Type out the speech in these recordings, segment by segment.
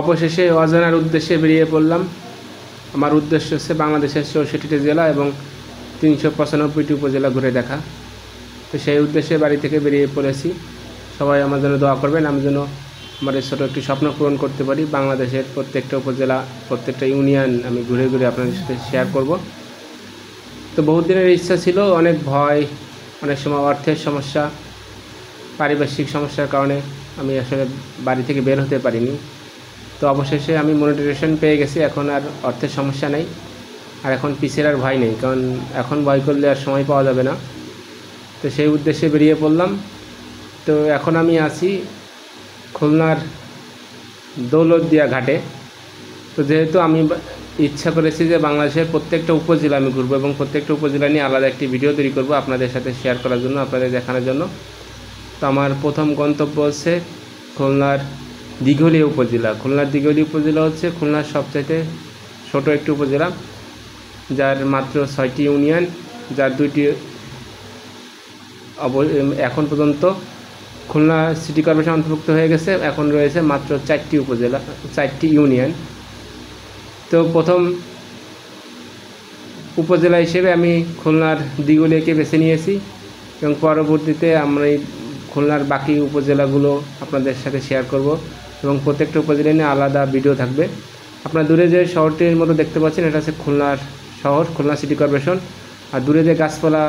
অবশেষে অজানার উদ্দেশ্যে বেরিয়ে পড়লাম। আমার উদ্দেশ্য হচ্ছে বাংলাদেশের 64টি জেলা এবং 395টি উপজেলা ঘুরে দেখা। তো সেই উদ্দেশ্যে বাড়ি থেকে বেরিয়ে পড়েছি। সবাই আমার জন্য দোয়া করবেন, আমি যেন আমার এই ছোটো একটি স্বপ্ন পূরণ করতে পারি। বাংলাদেশের প্রত্যেকটা উপজেলা, প্রত্যেকটা ইউনিয়ন আমি ঘুরে ঘুরে আপনাদের সাথে শেয়ার করব। তো বহুত দিনের ইচ্ছা ছিল, অনেক ভয়, অনেক সময় অর্থের সমস্যা, পারিপার্শ্বিক সমস্যার কারণে আমি আসলে বাড়ি থেকে বের হতে পারিনি। তো অবশেষে আমি মনিটাইজেশন পেয়ে গেছি, এখন আর অর্থের সমস্যা নেই, আর এখন পিসের আর ভয় নেই, কারণ এখন ভয় করলে আর সময় পাওয়া যাবে না। তো সেই উদ্দেশ্যে বেরিয়ে পড়লাম। তো এখন আমি আছি খুলনার দৌলতদিয়া ঘাটে। তো যেহেতু আমি ইচ্ছা করেছি যে বাংলাদেশের প্রত্যেকটা উপজেলা আমি ঘুরবো এবং প্রত্যেকটা উপজেলা নিয়ে আলাদা একটি ভিডিও তৈরি করব আপনাদের সাথে শেয়ার করার জন্য, আপনাদের দেখানোর জন্য। তো আমার প্রথম গন্তব্য হচ্ছে খুলনার দিঘলিয়া উপজেলা। খুলনার দিঘলিয়া উপজেলা হচ্ছে খুলনার সবচাইতে ছোটো একটি উপজেলা, যার মাত্র 6টি ইউনিয়ন, যার 2টি এখন পর্যন্ত খুলনা সিটি কর্পোরেশন অন্তর্ভুক্ত হয়ে গেছে। এখন রয়েছে মাত্র 4টি উপজেলা, 4টি ইউনিয়ন। তো প্রথম উপজেলা হিসেবে আমি খুলনার দিঘলিয়াকে বেছে নিয়েছি এবং পরবর্তীতে আমরা এই খুলনার বাকি উপজেলাগুলো আপনাদের সাথে শেয়ার করব এবং প্রত্যেকটা উপজেলা নিয়ে আলাদা ভিডিও থাকবে। আপনারা দূরে যে শহরটির মতো দেখতে পাচ্ছেন, এটা হচ্ছে খুলনার শহর, খুলনা সিটি কর্পোরেশন। আর দূরে যে গাছপালা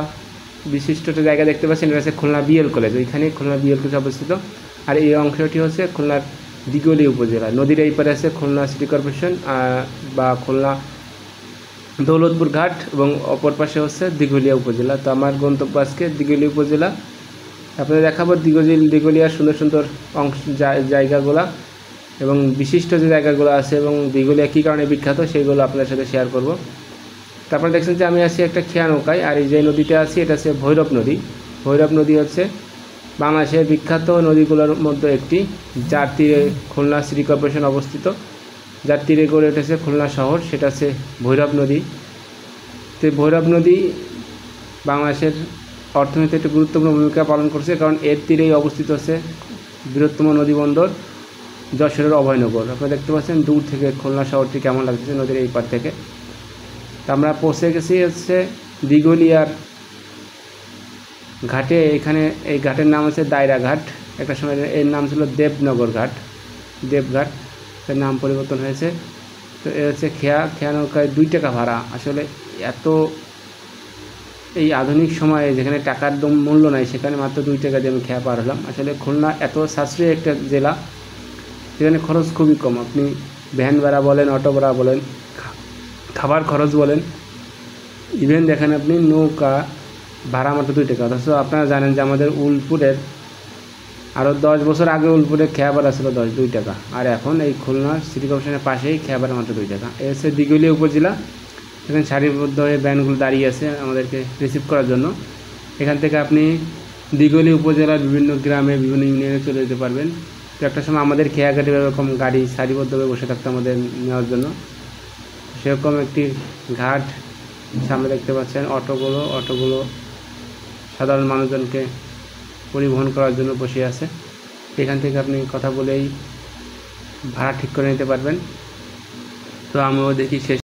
বিশিষ্ট একটা জায়গা দেখতে পাচ্ছেন, এটা হচ্ছে খুলনা বিএল কলেজ, ওইখানে খুলনা বিএল কলেজ অবস্থিত। আর এই অংশটি হচ্ছে খুলনার দিঘলিয়া উপজেলা। নদীর এই পারে আছে খুলনা সিটি কর্পোরেশন বা খুলনা দৌলতপুর ঘাট, এবং অপর পাশে হচ্ছে দিঘলিয়া উপজেলা। তো আমার গন্তব্য আজকে দিঘলিয়া উপজেলা। আপনাদের দেখাবো দিঘলিয়ার সুন্দর সুন্দর অংশ, জায়গাগুলো এবং বিশিষ্ট যে জায়গাগুলো আছে এবং দিঘলিয়া কী কারণে বিখ্যাত সেইগুলো আপনাদের সাথে শেয়ার করব। তারপরে দেখছেন যে আমি আছি একটা খেয়া নৌকায়, আর এই যে নদীতে আছি এটা হচ্ছে ভৈরব নদী। ভৈরব নদী হচ্ছে বাংলাদেশের বিখ্যাত নদীগুলোর মধ্যে একটি, যার তীরে খুলনা সিটি কর্পোরেশন অবস্থিত, যার তীরে গড়ে উঠেছে খুলনা শহর, সেটা হচ্ছে ভৈরব নদী। তো ভৈরব নদী বাংলাদেশের অর্থনীতিতে একটি গুরুত্বপূর্ণ ভূমিকা পালন করছে, কারণ এর তীরেই অবস্থিত আছে বৃহত্তম নদী বন্দর যশোরের অভয়নগর। আপনারা দেখতে পাচ্ছেন দূর থেকে খুলনা শহরটি কেমন লাগছে নদীর এই পার থেকে। তা আমরা পৌঁছে গেছি হচ্ছে দিঘলিয়ার ঘাটে। এখানে এই ঘাটের নাম হচ্ছে দায়রা ঘাট, একটা সময় এর নাম ছিল দেবনগর ঘাট, দেবঘাট, এর নাম পরিবর্তন হয়েছে। তো এ হচ্ছে খেয়া নৌকায় 2 টাকা ভাড়া। আসলে এত এই আধুনিক সময়ে যেখানে টাকার মূল্য নাই, সেখানে মাত্র 2 টাকা দিয়ে আমি খেয়া পার হলাম। আসলে খুলনা এত সাশ্রয়ী একটা জেলা, সেখানে খরচ খুবই কম। আপনি ভ্যান ভাড়া বলেন, অটো ভাড়া বলেন, খাবার খরচ বলেন, ইভেন দেখেন আপনি নৌকা ভাড়া মাত্র 2 টাকা। অথচ আপনারা জানেন যে আমাদের উলপুরের আরও 10 বছর আগে উলপুরে খেয়া ভাড়া ছিল 2 টাকা, আর এখন এই খুলনা সিটি কর্পোরেশনের পাশেই খেয়া ভাড়া মাত্র 2 টাকা। এ হচ্ছে দিঘলিয়া উপজেলা। এখানে সারিবদ্ধ হয়ে ভ্যানগুলো দাঁড়িয়ে আছে আমাদেরকে রিসিভ করার জন্য। এখান থেকে আপনি দিঘলিয়া উপজেলার বিভিন্ন গ্রামে, বিভিন্ন ইউনিয়নে চলে যেতে পারবেন। তো একটা সময় আমাদের খেয়াঘাটে এরকম গাড়ি সারিবদ্ধভাবে বসে থাকতো আমাদের নেওয়ার জন্য, সেরকম একটি ঘাট সামনে দেখতে পাচ্ছেন। অটোগুলো সাধারণ মানুষজনকে পরিবহন করার জন্য বসে আছে। এখান থেকে আপনি কথা বলেই ভাড়া ঠিক করে নিতে পারবেন। তো আমিও দেখি শেষ